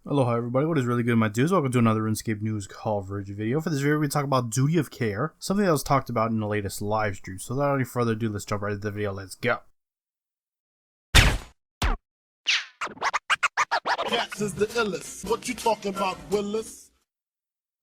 Aloha everybody, what is really good, my dudes? Welcome to another RuneScape news coverage video. For this video, we talk about duty of care, something that was talked about in the latest live stream. So without any further ado, let's jump right into the video. Let's go. Cats is the illest. What you talking about, Willis?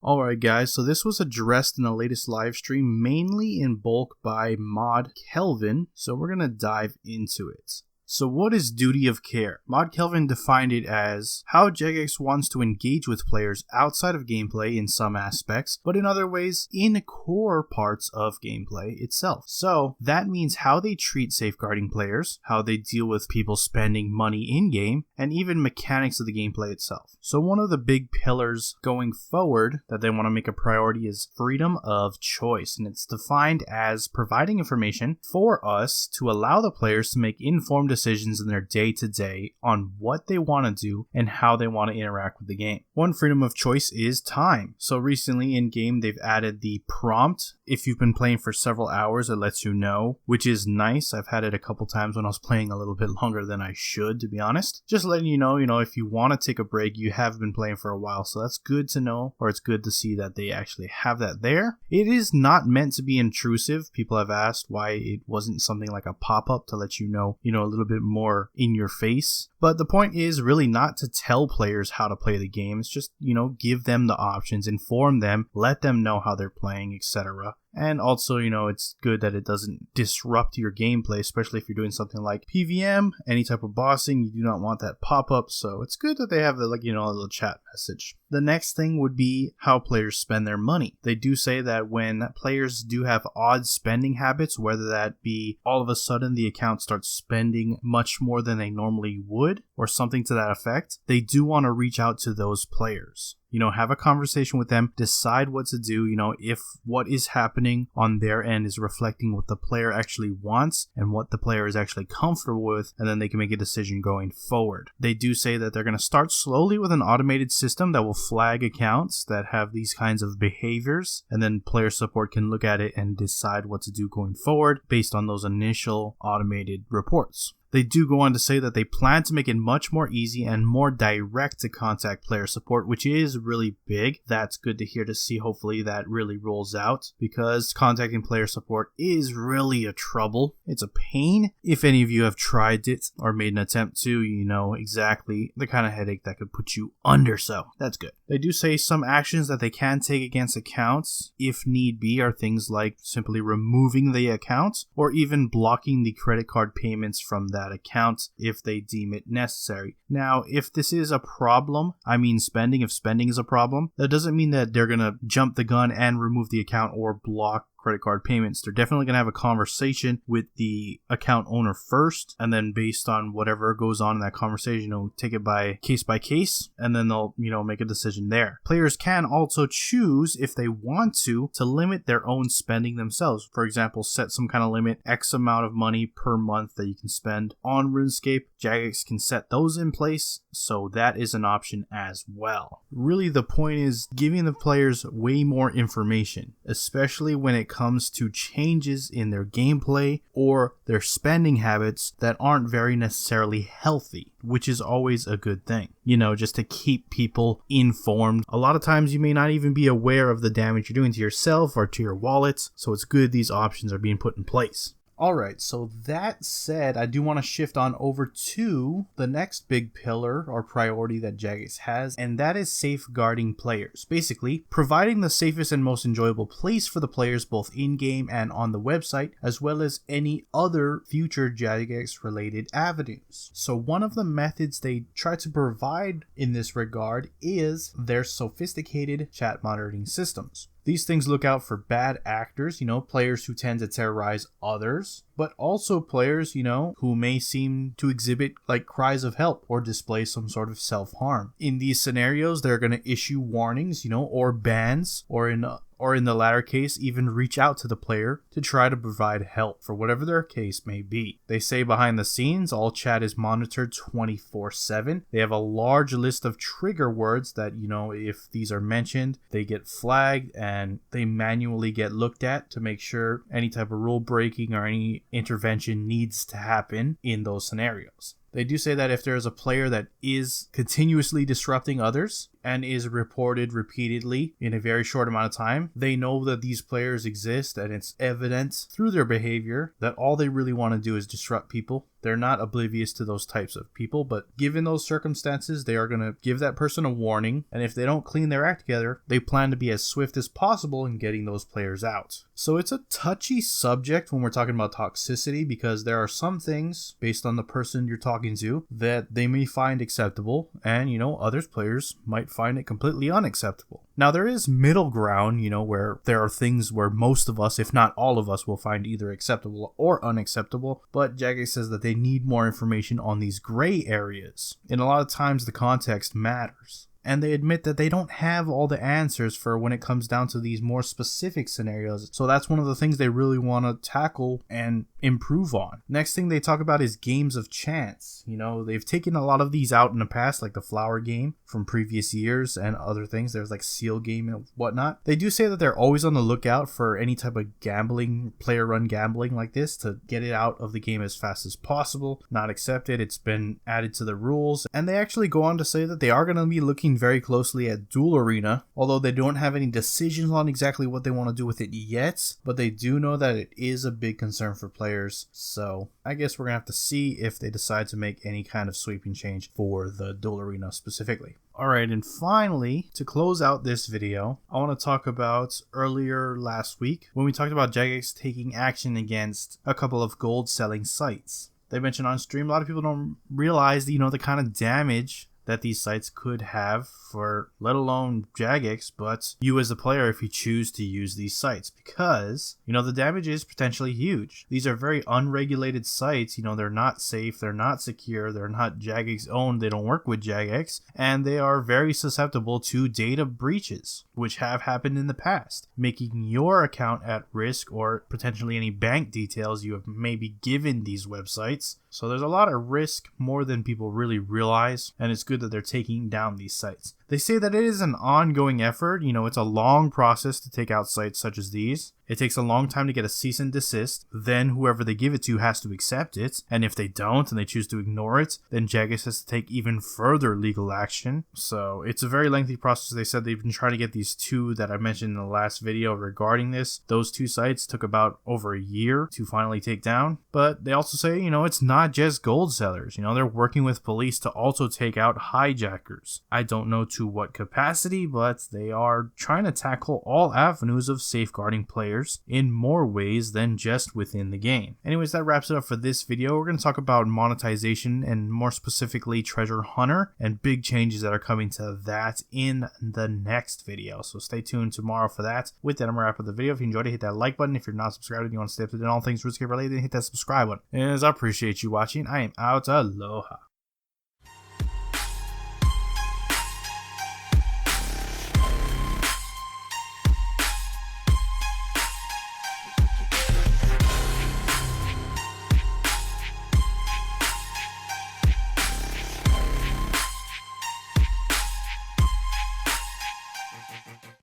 Alright guys, so this was addressed in the latest live stream, mainly in bulk by Mod Kelvin, so we're going to dive into it. So what is duty of care? Mod Kelvin defined it as how Jagex wants to engage with players outside of gameplay in some aspects, but in other ways in core parts of gameplay itself. So that means how they treat safeguarding players, how they deal with people spending money in-game, and even mechanics of the gameplay itself. So one of the big pillars going forward that they want to make a priority is freedom of choice, and it's defined as providing information for us to allow the players to make informed decisions in their day-to-day on what they want to do and how they want to interact with the game. One freedom of choice is time. So recently in game they've added the prompt. If you've been playing for several hours, it lets you know, which is nice. I've had it a couple times when I was playing a little bit longer than I should, to be honest. Just letting you know, if you want to take a break, you have been playing for a while, so that's good to know, or it's good to see that they actually have that there. It is not meant to be intrusive. People have asked why it wasn't something like a pop-up to let you know, a little bit more in your face. But the point is really not to tell players how to play the game. It's just, give them the options, inform them, let them know how they're playing, etc. And also, it's good that it doesn't disrupt your gameplay, especially if you're doing something like PVM, any type of bossing. You do not want that pop-up, so it's good that they have a little chat message. The next thing would be how players spend their money. They do say that when players do have odd spending habits, whether that be all of a sudden the account starts spending much more than they normally would, or something to that effect, they do want to reach out to those players. Have a conversation with them, decide what to do, if what is happening on their end is reflecting what the player actually wants and what the player is actually comfortable with, and then they can make a decision going forward. They do say that they're going to start slowly with an automated system that will flag accounts that have these kinds of behaviors, and then player support can look at it and decide what to do going forward based on those initial automated reports. They do go on to say that they plan to make it much more easy and more direct to contact player support, which is really big. That's good to hear, to see. Hopefully that really rolls out, because contacting player support is really a trouble. It's a pain. If any of you have tried it or made an attempt to, you know exactly the kind of headache that could put you under, so that's good. They do say some actions that they can take against accounts, if need be, are things like simply removing the account or even blocking the credit card payments from that account if they deem it necessary. Now, if this is a problem, if spending is a problem, that doesn't mean that they're gonna jump the gun and remove the account or block credit card payments. They're definitely going to have a conversation with the account owner first, and then based on whatever goes on in that conversation, take it by case, and then they'll, make a decision there. Players can also choose, if they want to limit their own spending themselves. For example, set some kind of limit, X amount of money per month that you can spend on RuneScape. Jagex can set those in place, so that is an option as well. Really, the point is giving the players way more information, especially when it comes to changes in their gameplay or their spending habits that aren't very necessarily healthy, which is always a good thing, just to keep people informed. A lot of times you may not even be aware of the damage you're doing to yourself or to your wallet, so it's good these options are being put in place. Alright, so that said, I do want to shift on over to the next big pillar or priority that Jagex has, and that is safeguarding players. Basically, providing the safest and most enjoyable place for the players both in-game and on the website, as well as any other future Jagex related avenues. So one of the methods they try to provide in this regard is their sophisticated chat monitoring systems. These things look out for bad actors, players who tend to terrorize others, but also players, who may seem to exhibit like cries of help or display some sort of self-harm. In these scenarios, they're going to issue warnings, or bans, or in the latter case, even reach out to the player to try to provide help for whatever their case may be. They say behind the scenes, all chat is monitored 24/7. They have a large list of trigger words that, if these are mentioned, they get flagged and they manually get looked at to make sure any type of rule breaking or any intervention needs to happen in those scenarios. They do say that if there is a player that is continuously disrupting others and is reported repeatedly in a very short amount of time, they know that these players exist and it's evident through their behavior that all they really want to do is disrupt people. They're not oblivious to those types of people, but given those circumstances, they are going to give that person a warning, and if they don't clean their act together, they plan to be as swift as possible in getting those players out. So it's a touchy subject when we're talking about toxicity, because there are some things based on the person you're talking to that they may find acceptable, and other players might find it completely unacceptable. Now, there is middle ground, where there are things where most of us, if not all of us, will find either acceptable or unacceptable, but Jagex says that they need more information on these gray areas. And a lot of times the context matters. And they admit that they don't have all the answers for when it comes down to these more specific scenarios. So that's one of the things they really want to tackle and improve on. Next thing they talk about is games of chance. They've taken a lot of these out in the past, like the flower game from previous years and other things. There's like seal game and whatnot. They do say that they're always on the lookout for any type of gambling, player run gambling like this to get it out of the game as fast as possible. Not accepted. It's been added to the rules. And they actually go on to say that they are going to be looking very closely at Duel Arena, although they don't have any decisions on exactly what they want to do with it yet, but they do know that it is a big concern for players. So I guess we're gonna have to see if they decide to make any kind of sweeping change for the Duel Arena specifically. Alright, and finally, to close out this video, I want to talk about earlier last week when we talked about Jagex taking action against a couple of gold selling sites. They mentioned on stream, a lot of people don't realize, the kind of damage that these sites could have for, let alone Jagex, but you as a player if you choose to use these sites, because the damage is potentially huge. These are very unregulated sites. They're not safe, they're not secure, they're not Jagex owned, they don't work with Jagex, and they are very susceptible to data breaches, which have happened in the past, making your account at risk, or potentially any bank details you have maybe given these websites. So there's a lot of risk, more than people really realize, and it's good that they're taking down these sites. They say that it is an ongoing effort. It's a long process to take out sites such as these. It takes a long time to get a cease and desist. Then whoever they give it to has to accept it. And if they don't and they choose to ignore it, then Jagex has to take even further legal action. So it's a very lengthy process. They said they've been trying to get these two that I mentioned in the last video regarding this. Those two sites took about over a year to finally take down. But they also say, it's not just gold sellers. They're working with police to also take out hijackers. I don't know to what capacity, but they are trying to tackle all avenues of safeguarding players in more ways than just within the game. Anyways, that wraps it up for this video. We're going to talk about monetization and more specifically Treasure Hunter and big changes that are coming to that in the next video. So stay tuned tomorrow for that. With that, I'm going to wrap up the video. If you enjoyed it, hit that like button. If you're not subscribed and you want to stay up to date on all things RuneScape related, then hit that subscribe button. As I appreciate you watching. I am out. Aloha.